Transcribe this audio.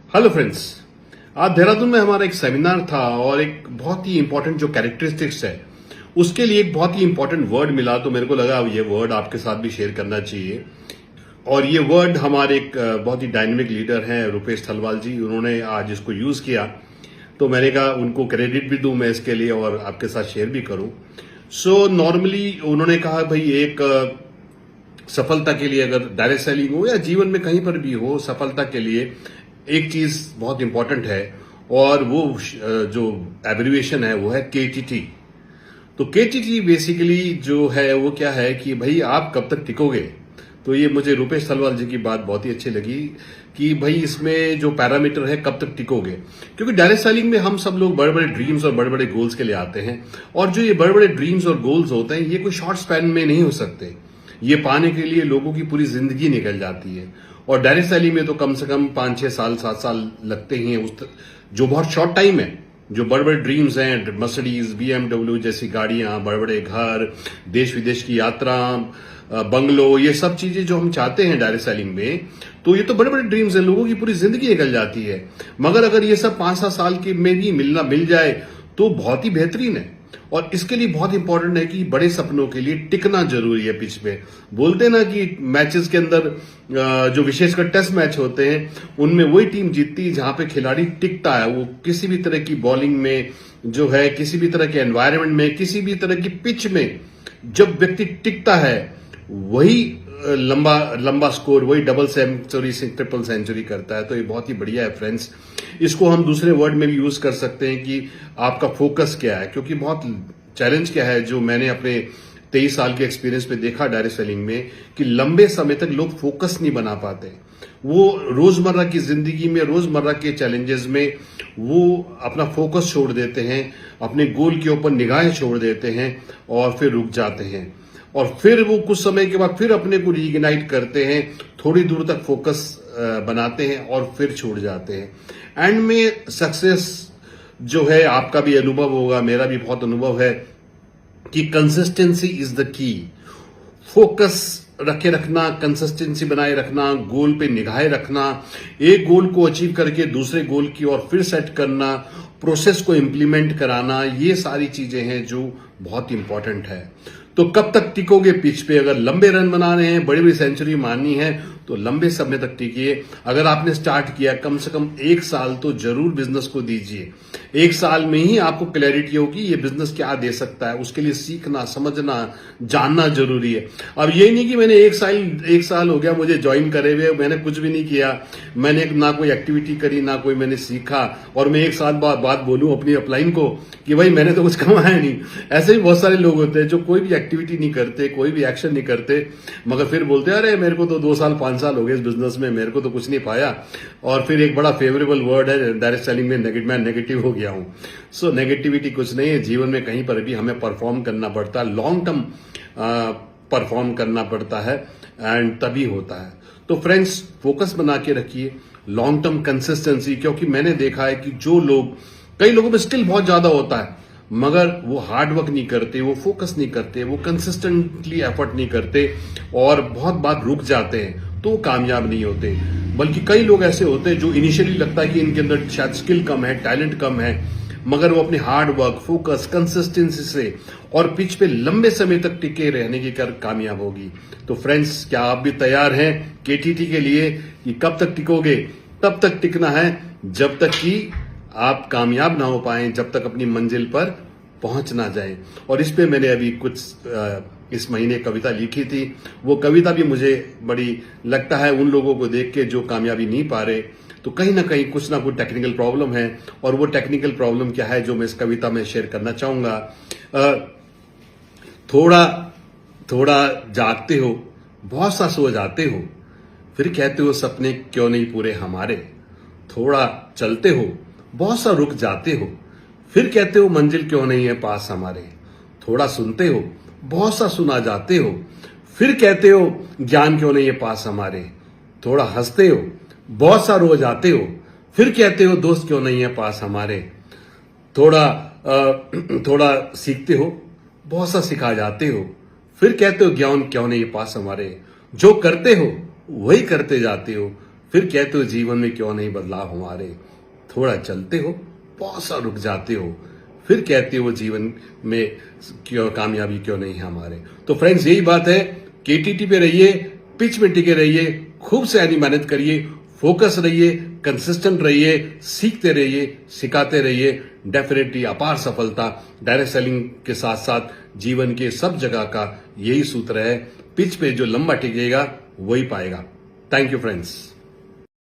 Hello friends. आज देहरादून में हमारा एक सेमिनार था और एक बहुत ही इंपॉर्टेंट जो कैरेक्टरिस्टिक्स है उसके लिए एक बहुत ही इंपॉर्टेंट वर्ड मिला, तो मेरे को लगा ये वर्ड आपके साथ भी शेयर करना चाहिए। और ये वर्ड हमारे एक बहुत ही डायनेमिक लीडर हैं रुपेश थलवाल जी, उन्होंने आज इसको यूज किया, तो मैंने कहा उनको क्रेडिट भी दूं मैं इसके लिए और आपके साथ शेयर भी करूं। सो नॉर्मली उन्होंने कहा भाई एक सफलता के लिए, अगर डायरेक्ट सेलिंग हो या जीवन में कहीं पर भी हो, सफलता के लिए एक चीज बहुत इंपॉर्टेंट है और वो जो एब्रिविएशन है वो है केटीटी। तो केटीटी बेसिकली जो है वो क्या है कि भाई आप कब तक टिकोगे। तो ये मुझे रुपेश थलवाल जी की बात बहुत ही अच्छी लगी कि भाई इसमें जो पैरामीटर है कब तक टिकोगे, क्योंकि डायरेक्ट सेलिंग में हम सब लोग बड़े बड़े ड्रीम्स और बड़े बड़े गोल्स के लिए आते हैं, और जो ये बड़े बड़े ड्रीम्स और गोल्स होते हैं ये कोई शॉर्ट स्पैन में नहीं हो सकते। ये पाने के लिए लोगों की पूरी जिंदगी निकल जाती है, और डायरेक्ट सेलिंग में तो कम से कम 5-6 साल 7 साल लगते ही हैं, जो बहुत शॉर्ट टाइम है। जो बड़े बड़े ड्रीम्स हैं, मर्सिडीज BMW जैसी गाड़ियां, बड़े बड़े घर, देश विदेश की यात्रा, बंगलो, ये सब चीजें जो हम चाहते हैं डायरेक्ट सेलिंग में, तो ये तो बड़े बड़े ड्रीम्स हैं, लोगों की पूरी जिंदगी निकल जाती है। मगर अगर ये सब 5-7 साल के में भी मिल जाए तो बहुत ही बेहतरीन है। और इसके लिए बहुत इंपॉर्टेंट है कि बड़े सपनों के लिए टिकना जरूरी है। पिच पे बोलते हैं ना कि मैचेस के अंदर जो विशेषकर टेस्ट मैच होते हैं उनमें वही टीम जीतती है जहां पे खिलाड़ी टिकता है। वो किसी भी तरह की बॉलिंग में जो है, किसी भी तरह के एनवायरनमेंट में, किसी भी तरह की पिच में जब व्यक्ति टिकता है वही लंबा स्कोर, वही डबल सेंचुरी से ट्रिपल सेंचुरी करता है। तो ये बहुत ही बढ़िया है फ्रेंड्स। इसको हम दूसरे वर्ड में भी यूज कर सकते हैं कि आपका फोकस क्या है, क्योंकि बहुत चैलेंज क्या है जो मैंने अपने 23 साल के एक्सपीरियंस पे देखा डायरेक्ट सेलिंग में, कि लंबे समय तक लोग फोकस नहीं बना पाते। वो रोजमर्रा की जिंदगी में, रोजमर्रा के चैलेंजेस में वो अपना फोकस छोड़ देते हैं, अपने गोल के ऊपर निगाहें छोड़ देते हैं और फिर रुक जाते हैं, और फिर वो कुछ समय के बाद फिर अपने को रीइग्नाइट करते हैं, थोड़ी दूर तक फोकस बनाते हैं और फिर छूट जाते हैं। एंड में सक्सेस जो है, आपका भी अनुभव होगा, मेरा भी बहुत अनुभव है कि consistency is the key. Focus रखे रखना, कंसिस्टेंसी बनाए रखना, गोल पे निगाहें रखना, एक गोल को अचीव करके दूसरे गोल की ओर फिर सेट करना, प्रोसेस को इंप्लीमेंट कराना, ये सारी चीजें हैं जो बहुत इंपॉर्टेंट है। तो कब तक टिकोगे पिच पे? अगर लंबे रन बनाने हैं, बड़ी बड़ी सेंचुरी मारनी है, तो लंबे समय तक टिकिए। अगर आपने स्टार्ट किया, कम से कम 1 साल तो जरूर बिजनेस को दीजिए। 1 साल में ही आपको क्लैरिटी होगी ये बिजनेस क्या दे सकता है। उसके लिए सीखना, समझना, जानना जरूरी है। अब ये नहीं कि मैंने 1 साल हो गया मुझे ज्वाइन करे हुए, मैंने कुछ भी नहीं किया, मैंने ना कोई एक्टिविटी करी, ना कोई मैंने सीखा, और मैं 1 साल बाद बोलूं अपनी अपलाइन को कि भाई मैंने तो कुछ कमाया नहीं। ऐसे भी बहुत सारे लोग होते हैं जो कोई भी एक्टिविटी नहीं करते, कोई भी एक्शन नहीं करते, मगर फिर बोलते हैं अरे मेरे को तो 2 साल 5 साल हो गए इस बिजनेस में, मेरे को तो कुछ नहीं पाया। और फिर एक बड़ा फेवरेबल वर्ड है डायरेक्ट सेलिंग में, मैं नेगेटिव हो गया हूं। सो नेगेटिविटी कुछ नहीं है। जीवन में कहीं पर भी हमें परफॉर्म करना पड़ता है, लॉन्ग टर्म परफॉर्म करना पड़ता है, एंड तभी होता है। तो फ्रेंड्स, फोकस बना के रखिए, लॉन्ग टर्म कंसिस्टेंसी, क्योंकि मैंने देखा है कि जो लोग, कई लोगों में स्किल बहुत ज्यादा होता है मगर वो हार्ड वर्क नहीं करते, वो फोकस नहीं करते, वो कंसिस्टेंटली एफर्ट नहीं करते और बहुत बार रुक जाते हैं, तो कामयाब नहीं होते। बल्कि कई लोग ऐसे होते हैं जो इनिशियली लगता है कि इनके अंदर शायद स्किल कम है, टैलेंट कम है, मगर वो अपने हार्ड वर्क, फोकस, कंसिस्टेंसी से और पिच पे लंबे समय तक टिके रहने की कर कामयाब होगी। तो फ्रेंड्स, क्या आप भी तैयार हैं केटीटी के लिए कि कब तक टिकोगे? तब तक टिकना है जब तक कि आप कामयाब ना हो पाए, जब तक अपनी मंजिल पर पहुंच ना जाए। और इस पे मैंने अभी कुछ इस महीने कविता लिखी थी। वो कविता भी मुझे बड़ी लगता है उन लोगों को देख के जो कामयाबी नहीं पा रहे, तो कहीं ना कहीं कुछ ना कुछ टेक्निकल प्रॉब्लम है। और वो टेक्निकल प्रॉब्लम क्या है जो मैं इस कविता में शेयर करना चाहूंगा। थोड़ा थोड़ा जागते हो, बहुत सा सो जाते हो, फिर कहते हो सपने क्यों नहीं पूरे हमारे। थोड़ा चलते हो, बहुत सा रुक जाते हो, फिर कहते हो मंजिल क्यों नहीं है पास हमारे। थोड़ा सुनते हो, बहुत सा सुना जाते हो, फिर कहते हो ज्ञान क्यों नहीं है पास हमारे। थोड़ा हंसते हो, बहुत सा रो जाते हो, फिर कहते हो दोस्त क्यों नहीं है पास हमारे। थोड़ा सीखते हो, बहुत सा सिखा जाते हो, फिर कहते हो ज्ञान क्यों नहीं है पास हमारे। जो करते हो वही करते जाते हो, फिर कहते हो जीवन में क्यों नहीं बदलाव हमारे, थोड़ा चलते हो, बहुत सा रुक जाते हो, फिर कहते हो जीवन में क्यों कामयाबी क्यों नहीं है हमारे। तो फ्रेंड्स यही बात है, केटीटी पे रहिए, पिच में टिके रहिए, खूब से यानी मेहनत करिए, फोकस रहिए, कंसिस्टेंट रहिए, सीखते रहिए, सिखाते रहिए। डेफिनेटली अपार सफलता डायरेक्ट सेलिंग के साथ साथ जीवन के सब जगह का यही सूत्र है, पिच पे जो लंबा टिकेगा वही पाएगा। Thank you friends.